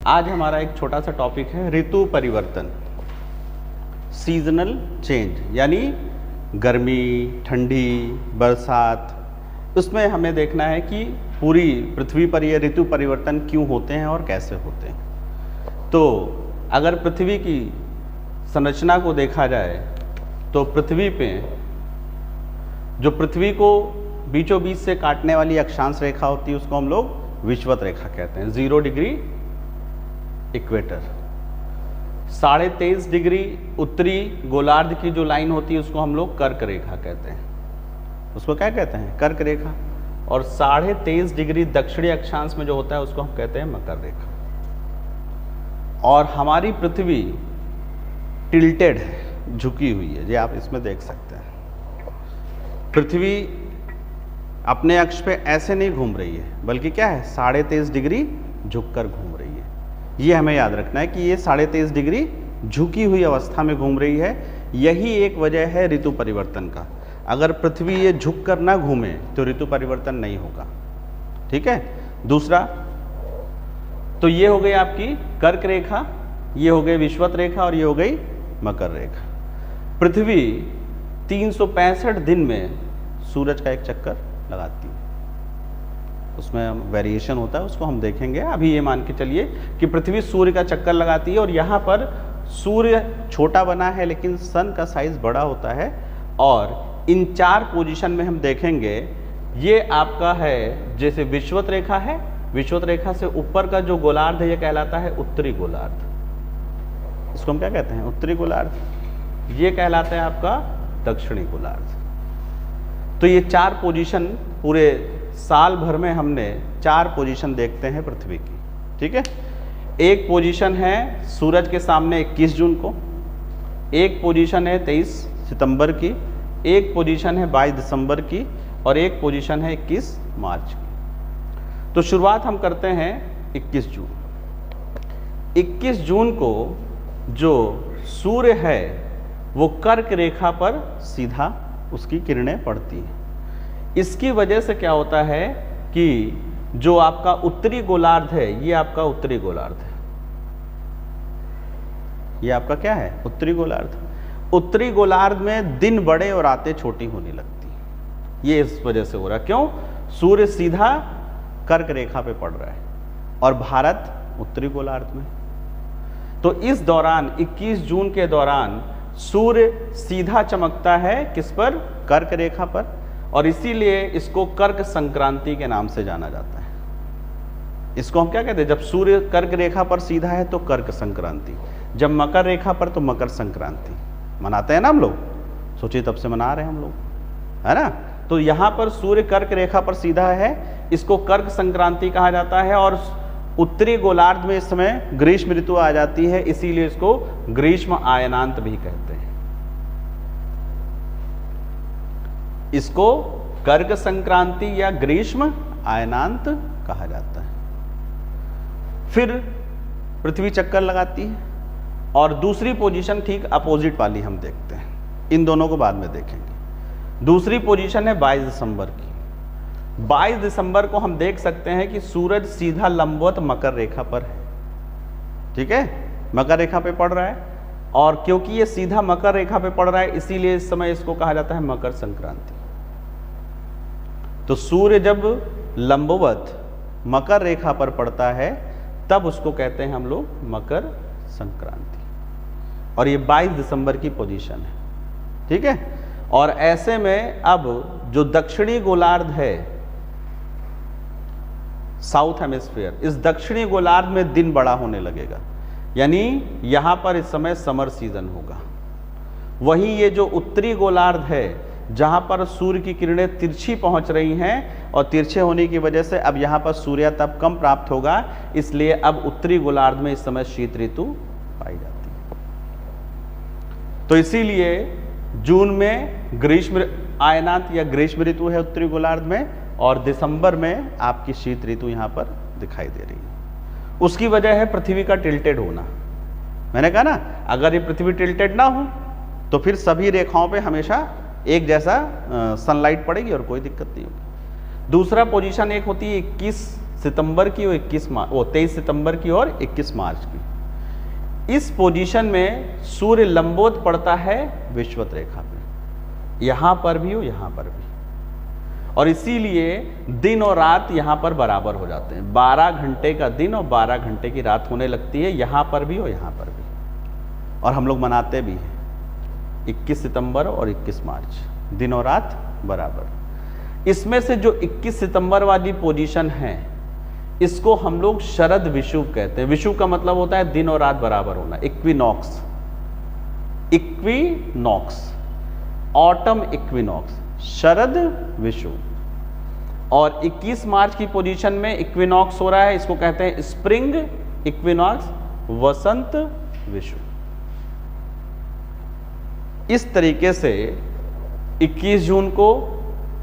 आज हमारा एक छोटा सा टॉपिक है ऋतु परिवर्तन, सीजनल चेंज, यानी गर्मी, ठंडी, बरसात। उसमें हमें देखना है कि पूरी पृथ्वी पर ये ऋतु परिवर्तन क्यों होते हैं और कैसे होते हैं। तो अगर पृथ्वी की संरचना को देखा जाए तो पृथ्वी पे जो पृथ्वी को बीचों बीच से काटने वाली अक्षांश रेखा होती है उसको हम लोग विषुवत रेखा कहते हैं। 0 डिग्री इक्वेटर, 23.5 डिग्री उत्तरी गोलार्ध की जो लाइन होती है उसको हम लोग कर्क रेखा कहते हैं। उसको क्या कहते हैं? कर्क रेखा। और 23.5 डिग्री दक्षिणी अक्षांश में जो होता है उसको हम कहते हैं मकर रेखा। और हमारी पृथ्वी टिल्टेड है, झुकी हुई है, ये आप इसमें देख सकते हैं। पृथ्वी अपने अक्ष पे ऐसे नहीं घूम रही है, बल्कि क्या है, 23.5 डिग्री झुककर घूम रही है। ये हमें याद रखना है कि ये 23.5 डिग्री झुकी हुई अवस्था में घूम रही है। यही एक वजह है ऋतु परिवर्तन का। अगर पृथ्वी ये झुक कर ना घूमे तो ऋतु परिवर्तन नहीं होगा। ठीक है। दूसरा, तो ये हो गई आपकी कर्क रेखा, ये हो गई विषुवत रेखा और ये हो गई मकर रेखा। पृथ्वी 365 दिन में सूरज का एक चक्कर लगाती है। उसमें वेरिएशन होता है, उसको हम देखेंगे। अभी ये मान के चलिए कि पृथ्वी सूर्य का चक्कर लगाती है और यहाँ पर सूर्य छोटा बना है लेकिन सन का साइज बड़ा होता है। और इन 4 पोजीशन में हम देखेंगे, ये आपका है जैसे विषुवत रेखा है, विषुवत रेखा से ऊपर का जो गोलार्ध है ये कहलाता है उत्तरी गोलार्ध। इसको हम क्या कहते हैं? उत्तरी गोलार्ध। ये कहलाता है आपका दक्षिणी गोलार्ध। तो ये 4 पोजीशन पूरे साल भर में हमने 4 पोजीशन देखते हैं पृथ्वी की। ठीक है। एक पोजीशन है सूरज के सामने 21 जून को, एक पोजीशन है 23 सितंबर की, एक पोजीशन है 22 दिसंबर की और एक पोजीशन है 21 मार्च की। तो शुरुआत हम करते हैं 21 जून। 21 जून को जो सूर्य है वो कर्क रेखा पर सीधा उसकी किरणें पड़ती हैं। इसकी वजह से क्या होता है कि जो आपका उत्तरी गोलार्ध है, ये आपका उत्तरी गोलार्ध है। ये आपका क्या है? उत्तरी गोलार्ध। उत्तरी गोलार्ध में दिन बड़े और रातें छोटी होने लगती। ये इस वजह से हो रहा है। क्यों? सूर्य सीधा कर्क रेखा पे पड़ रहा है और भारत उत्तरी गोलार्ध में। तो इस दौरान 21 जून के दौरान सूर्य सीधा चमकता है किस पर? कर्क रेखा पर। और इसीलिए इसको कर्क संक्रांति के नाम से जाना जाता है। इसको हम क्या कहते हैं? जब सूर्य कर्क रेखा पर सीधा है तो कर्क संक्रांति, जब मकर रेखा पर तो मकर संक्रांति मनाते हैं ना हम लोग। सोचिए तब से मना रहे हैं हम लोग, है ना। तो यहाँ पर सूर्य कर्क रेखा पर सीधा है, इसको कर्क संक्रांति कहा जाता है। और उत्तरी गोलार्ध में इस समय ग्रीष्म ऋतु आ जाती है, इसीलिए इसको ग्रीष्म आयनांत भी कहते हैं। इसको कर्क संक्रांति या ग्रीष्म आयनांत कहा जाता है। फिर पृथ्वी चक्कर लगाती है और दूसरी पोजीशन ठीक अपोजिट वाली हम देखते हैं। इन दोनों को बाद में देखेंगे। दूसरी पोजीशन है 22 दिसंबर की। 22 दिसंबर को हम देख सकते हैं कि सूरज सीधा लंबवत मकर रेखा पर है। ठीक है, मकर रेखा पे पड़ रहा है। और क्योंकि ये सीधा मकर रेखा पे पड़ रहा है इसीलिए इस समय इसको कहा जाता है मकर संक्रांति। तो सूर्य जब लंबवत मकर रेखा पर पड़ता है तब उसको कहते हैं हम लोग मकर संक्रांति। और ये 22 दिसंबर की पोजीशन है। ठीक है। और ऐसे में अब जो दक्षिणी गोलार्ध है, साउथ हेमिस्फीयर, इस दक्षिणी गोलार्ध में दिन बड़ा होने लगेगा, यानी यहां पर इस समय समर सीजन होगा। वहीं ये जो उत्तरी गोलार्ध है जहां पर सूर्य की किरणें तिरछी पहुंच रही हैं और तिरछे होने की वजह से अब यहां पर सूर्यातप कम प्राप्त होगा, इसलिए अब उत्तरी गोलार्ध में इस समय शीत ऋतु पाई जाती है। तो इसीलिए जून में ग्रीष्म आयनांत या ग्रीष्म ऋतु है उत्तरी गोलार्ध में, और दिसंबर में आपकी शीत ऋतु यहां पर दिखाई दे रही है। उसकी वजह है पृथ्वी का टिल्टेड होना। मैंने कहा ना, अगर ये पृथ्वी टिल्टेड ना हो तो फिर सभी रेखाओं पे हमेशा एक जैसा सनलाइट पड़ेगी और कोई दिक्कत नहीं होगी। दूसरा पोजीशन एक होती है 21 सितंबर की और 23 सितंबर की और 21 मार्च की। इस पोजीशन में सूर्य लंबवत पड़ता है विषुवत रेखा पे, यहां पर भी और यहां पर भी, और इसीलिए दिन और रात यहां पर बराबर हो जाते हैं। 12 घंटे का दिन और 12 घंटे की रात होने लगती है यहां पर भी और यहां पर भी, और हम लोग मनाते भी हैं 21 सितंबर और 21 मार्च, दिन और रात बराबर। इसमें से जो 21 सितंबर वाली पोजीशन है इसको हम लोग शरद विषुव कहते हैं। विषुव का मतलब होता है दिन और रात बराबर होना, इक्विनॉक्स, इक्विनॉक्स, ऑटम इक्विनॉक्स, शरद विषुव। और 21 मार्च की पोजीशन में इक्विनॉक्स हो रहा है, इसको कहते हैं स्प्रिंग इक्विनॉक्स, वसंत विषुव। इस तरीके से 21 जून को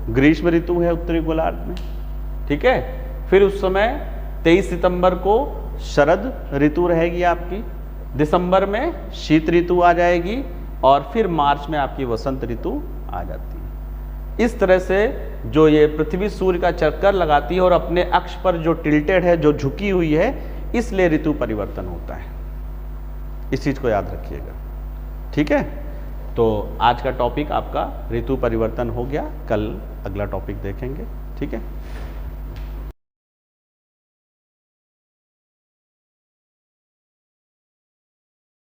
ग्रीष्म ऋतु है उत्तरी गोलार्ध में, ठीक है। फिर उस समय 23 सितंबर को शरद ऋतु रहेगी आपकी, दिसंबर में शीत ऋतु आ जाएगी, और फिर मार्च में आपकी वसंत ऋतु आ जाती है। इस तरह से जो ये पृथ्वी सूर्य का चक्कर लगाती है और अपने अक्ष पर जो टिल्टेड है, जो झुकी हुई है, इसलिए ऋतु परिवर्तन होता है। इस चीज को याद रखिएगा, ठीक है। तो आज का टॉपिक आपका ऋतु परिवर्तन हो गया, कल अगला टॉपिक देखेंगे, ठीक है।